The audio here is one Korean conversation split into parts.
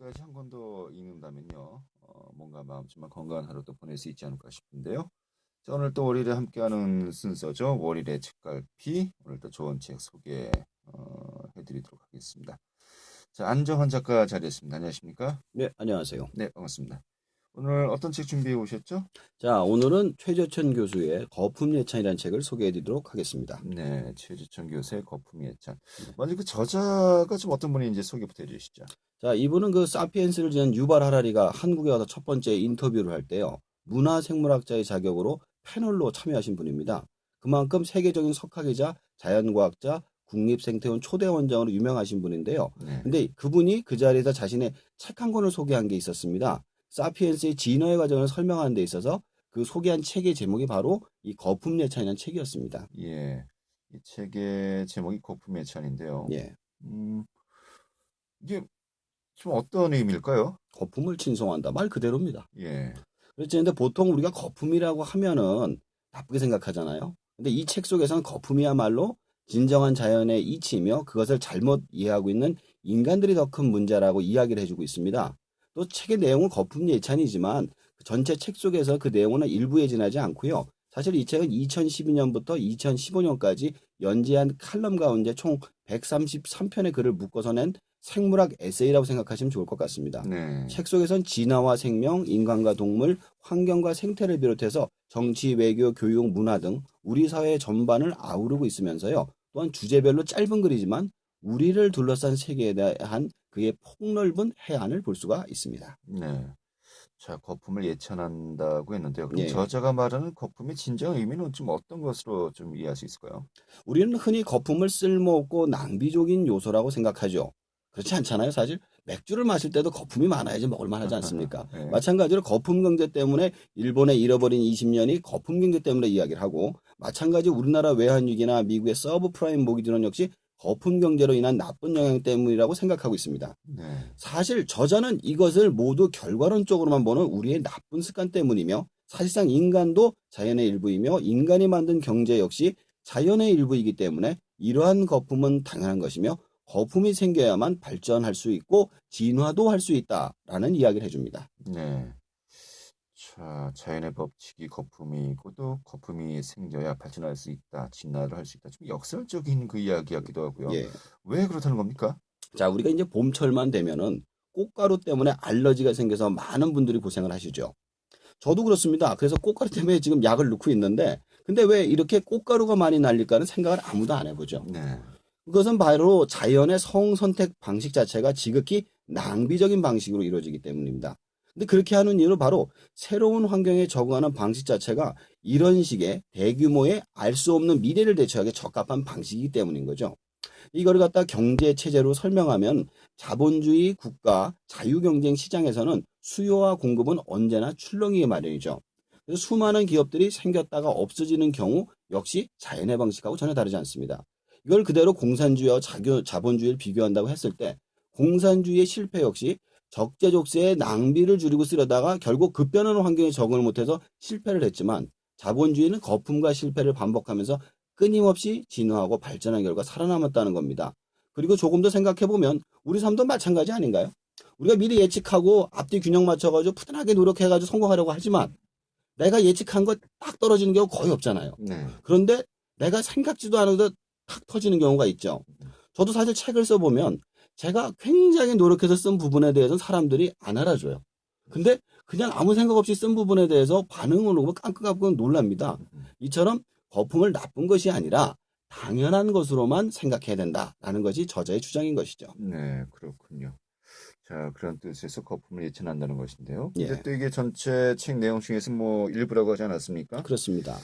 책까지 한 권 더 읽는다면요. 뭔가 마음쯤만 건강한 하루도 보낼 수 있지 않을까 싶은데요. 자, 오늘 또 월요일에 함께하는 순서죠. 월요일의 책갈피. 오늘 또 좋은 책 소개 해드리도록 하겠습니다. 자, 안정환 작가 자리했습니다. 안녕하십니까? 네, 안녕하세요. 네, 반갑습니다. 오늘 어떤 책 준비해 오셨죠? 자, 오늘은 최저천 교수의 거품예찬이라는 책을 소개해 드리도록 하겠습니다. 네, 최지천 교수의 거품의 예찬. 네. 먼저 그 저자가 좀 어떤 분인지 소개부터 해주시죠. 자, 이분은 그 사피엔스를 지은 유발 하라리가 한국에 와서 첫 번째 인터뷰를 할 때요. 문화생물학자의 자격으로 패널로 참여하신 분입니다. 그만큼 세계적인 석학이자 자연과학자, 국립생태원 초대 원장으로 유명하신 분인데요. 네. 근데 그분이 그 자리에서 자신의 책 한 권을 소개한 게 있었습니다. 사피엔스의 진화의 과정을 설명하는 데 있어서 그 소개한 책의 제목이 바로 이 거품예찬이라는 책이었습니다. 예. 이 책의 제목이 거품의 예찬인데요. 예. 음, 이게 좀 어떤 의미일까요? 거품을 친송한다. 말 그대로입니다. 예. 그렇지. 근데 보통 우리가 거품이라고 하면은 나쁘게 생각하잖아요. 근데 이 책 속에서는 거품이야말로 진정한 자연의 이치이며 그것을 잘못 이해하고 있는 인간들이 더 큰 문제라고 이야기를 해주고 있습니다. 또 책의 내용은 거품 예찬이지만 전체 책 속에서 그 내용은 일부에 지나지 않고요. 사실 이 책은 2012년부터 2015년까지 연재한 칼럼 가운데 총 133편의 글을 묶어서 낸 생물학 에세이라고 생각하시면 좋을 것 같습니다. 네. 책 속에선 진화와 생명, 인간과 동물, 환경과 생태를 비롯해서 정치, 외교, 교육, 문화 등 우리 사회 전반을 아우르고 있으면서요. 또한 주제별로 짧은 글이지만 우리를 둘러싼 세계에 대한 그의 폭넓은 해안을 볼 수가 있습니다. 네. 자, 거품을 예찬한다고 했는데요. 그럼 예. 저자가 말하는 거품의 진정 의미는 좀 어떤 것으로 좀 이해할 수 있을까요? 우리는 흔히 거품을 쓸모없고 낭비적인 요소라고 생각하죠. 그렇지 않잖아요, 사실. 맥주를 마실 때도 거품이 많아야지 먹을 만하지 않습니까? 네. 마찬가지로 거품 경제 때문에 일본의 잃어버린 20년이 거품 경제 때문에 이야기를 하고, 마찬가지 우리나라 외환위기나 미국의 서브프라임 모기지론 역시 거품 경제로 인한 나쁜 영향 때문이라고 생각하고 있습니다. 네. 사실 저자는 이것을 모두 결과론적으로만 보는 우리의 나쁜 습관 때문이며, 사실상 인간도 자연의 일부이며 인간이 만든 경제 역시 자연의 일부이기 때문에 이러한 거품은 당연한 것이며 거품이 생겨야만 발전할 수 있고 진화도 할 수 있다라는 이야기를 해줍니다. 네. 자, 자연의 법칙이 거품이고 또 거품이 생겨야 발전할 수 있다, 진화를 할 수 있다. 좀 역설적인 그 이야기 같기도 하고요. 예. 왜 그렇다는 겁니까? 자, 우리가 이제 봄철만 되면은 꽃가루 때문에 알러지가 생겨서 많은 분들이 고생을 하시죠. 저도 그렇습니다. 그래서 꽃가루 때문에 지금 약을 넣고 있는데, 근데 왜 이렇게 꽃가루가 많이 날릴까는 생각을 아무도 안 해보죠. 네. 그것은 바로 자연의 성선택 방식 자체가 지극히 낭비적인 방식으로 이루어지기 때문입니다. 근데 그렇게 하는 이유는 바로 새로운 환경에 적응하는 방식 자체가 이런 식의 대규모의 알 수 없는 미래를 대처하기 적합한 방식이기 때문인 거죠. 이거를 갖다 경제 체제로 설명하면 자본주의 국가 자유경쟁 시장에서는 수요와 공급은 언제나 출렁이게 마련이죠. 그래서 수많은 기업들이 생겼다가 없어지는 경우 역시 자연의 방식하고 전혀 다르지 않습니다. 이걸 그대로 공산주의와 자본주의를 비교한다고 했을 때 공산주의의 실패 역시 적재적소의 낭비를 줄이고 쓰려다가 결국 급변하는 환경에 적응을 못해서 실패를 했지만 자본주의는 거품과 실패를 반복하면서 끊임없이 진화하고 발전한 결과 살아남았다는 겁니다. 그리고 조금 더 생각해보면 우리 삶도 마찬가지 아닌가요? 우리가 미리 예측하고 앞뒤 균형 맞춰가지고 푸근하게 노력해가지고 성공하려고 하지만 내가 예측한 거 딱 떨어지는 경우 거의 없잖아요. 네. 그런데 내가 생각지도 않아도 탁 터지는 경우가 있죠. 저도 사실 책을 써보면 제가 굉장히 노력해서 쓴 부분에 대해서는 사람들이 안 알아줘요. 근데 그냥 아무 생각 없이 쓴 부분에 대해서 반응을 오고 깜깜깜깜 놀랍니다. 이처럼 거품을 나쁜 것이 아니라 당연한 것으로만 생각해야 된다라는 것이 저자의 주장인 것이죠. 네, 그렇군요. 자, 그런 뜻에서 거품을 예찬한다는 것인데요. 근데 예, 또 이게 전체 책 내용 중에서 뭐 일부라고 하지 않았습니까? 그렇습니다.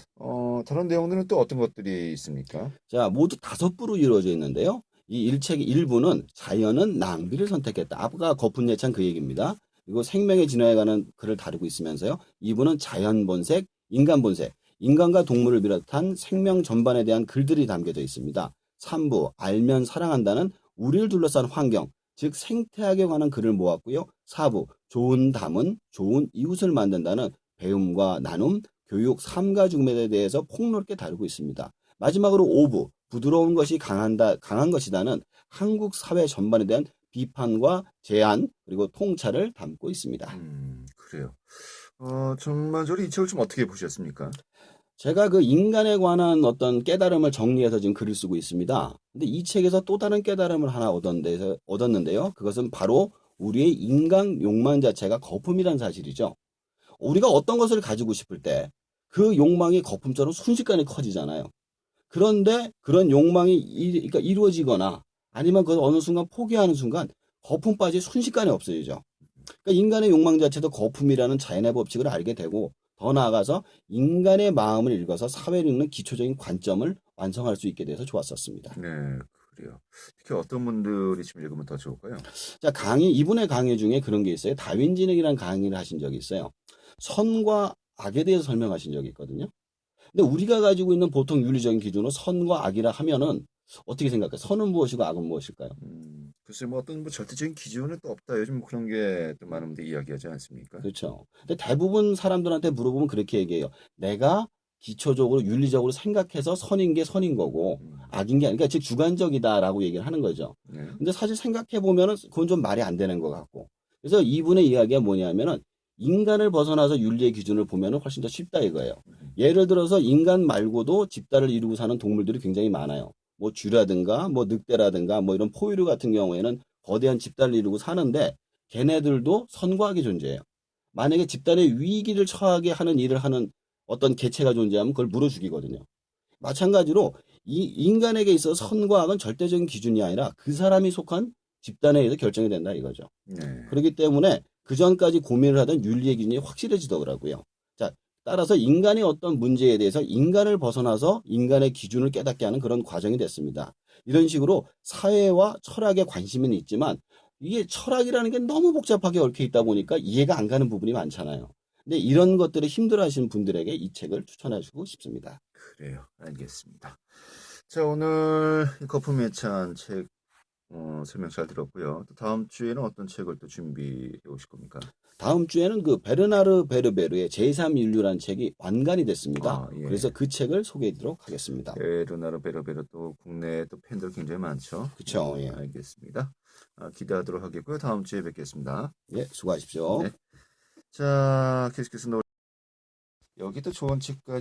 다른 내용들은 또 어떤 것들이 있습니까? 자, 모두 5부로 이루어져 있는데요. 이 일책의 1부는 자연은 낭비를 선택했다. 아까 거품 예찬 그 얘기입니다. 그리고 생명의 진화에 관한 글을 다루고 있으면서요. 2부는 자연 본색, 인간 본색, 인간과 동물을 비롯한 생명 전반에 대한 글들이 담겨져 있습니다. 3부, 알면 사랑한다는 우리를 둘러싼 환경, 즉 생태학에 관한 글을 모았고요. 4부, 좋은 담은 좋은 이웃을 만든다는 배움과 나눔, 교육, 삶과 죽음에 대해서 폭넓게 다루고 있습니다. 마지막으로 5부, 부드러운 것이 강한 것이다는 한국 사회 전반에 대한 비판과 제안 그리고 통찰을 담고 있습니다. 그래요. 전반적으로 이 책을 좀 어떻게 보셨습니까? 제가 그 인간에 관한 어떤 깨달음을 정리해서 지금 글을 쓰고 있습니다. 근데 이 책에서 또 다른 깨달음을 하나 얻었는데요. 그것은 바로 우리의 인간 욕망 자체가 거품이라는 사실이죠. 우리가 어떤 것을 가지고 싶을 때 그 욕망이 거품처럼 순식간에 커지잖아요. 그런데 그런 욕망이 그러니까 이루어지거나 아니면 그걸 어느 순간 포기하는 순간 거품까지 순식간에 없어지죠. 그러니까 인간의 욕망 자체도 거품이라는 자연의 법칙을 알게 되고 더 나아가서 인간의 마음을 읽어서 사회를 읽는 기초적인 관점을 완성할 수 있게 돼서 좋았었습니다. 네, 그래요. 특히 어떤 분들이 지금 읽으면 더 좋을까요? 자, 이분의 강의 중에 그런 게 있어요. 다윈진에게라는 강의를 하신 적이 있어요. 선과 악에 대해서 설명하신 적이 있거든요. 근데 우리가 가지고 있는 보통 윤리적인 기준으로 선과 악이라 하면은 어떻게 생각해요? 선은 무엇이고 악은 무엇일까요? 글쎄 뭐 어떤 뭐 절대적인 기준은 또 없다. 요즘 뭐 그런 게 또 많은 분들이 이야기하지 않습니까? 그렇죠. 근데 대부분 사람들한테 물어보면 그렇게 얘기해요. 내가 기초적으로 윤리적으로 생각해서 선인 게 선인 거고 음, 악인 게 아니니까 즉 주관적이다라고 얘기를 하는 거죠. 네. 근데 사실 생각해 보면은 그건 좀 말이 안 되는 것 같고. 그래서 이분의 이야기가 뭐냐면은 인간을 벗어나서 윤리의 기준을 보면은 훨씬 더 쉽다 이거예요. 음, 예를 들어서 인간 말고도 집단을 이루고 사는 동물들이 굉장히 많아요. 뭐 쥐라든가 뭐 늑대라든가 뭐 이런 포유류 같은 경우에는 거대한 집단을 이루고 사는데 걔네들도 선과 악이 존재해요. 만약에 집단의 위기를 처하게 하는 일을 하는 어떤 개체가 존재하면 그걸 물어 죽이거든요. 마찬가지로 이 인간에게 있어서 선과 악은 절대적인 기준이 아니라 그 사람이 속한 집단에 의해서 결정이 된다 이거죠. 네. 그렇기 때문에 그 전까지 고민을 하던 윤리의 기준이 확실해지더라고요. 자, 따라서 인간의 어떤 문제에 대해서 인간을 벗어나서 인간의 기준을 깨닫게 하는 그런 과정이 됐습니다. 이런 식으로 사회와 철학에 관심은 있지만 이게 철학이라는 게 너무 복잡하게 얽혀 있다 보니까 이해가 안 가는 부분이 많잖아요. 근데 이런 것들을 힘들어 하시는 분들에게 이 책을 추천해주고 싶습니다. 그래요. 알겠습니다. 자, 오늘 이 거품에 찬 책 설명 잘 들었고요. 또 다음 주에는 어떤 책을 또 준비해 오실 겁니까? 다음 주에는 그 베르나르 베르베르의 제3인류라는 책이 완간이 됐습니다. 아, 예. 그래서 그 책을 소개해 드리도록 하겠습니다. 베르나르 베르베르 또 국내에 또 팬들 굉장히 많죠. 그쵸, 예. 알겠습니다. 기대하도록 하겠고요. 다음 주에 뵙겠습니다. 예, 수고하십시오. 네. 자, 계속해서 여기도 좋은 책까지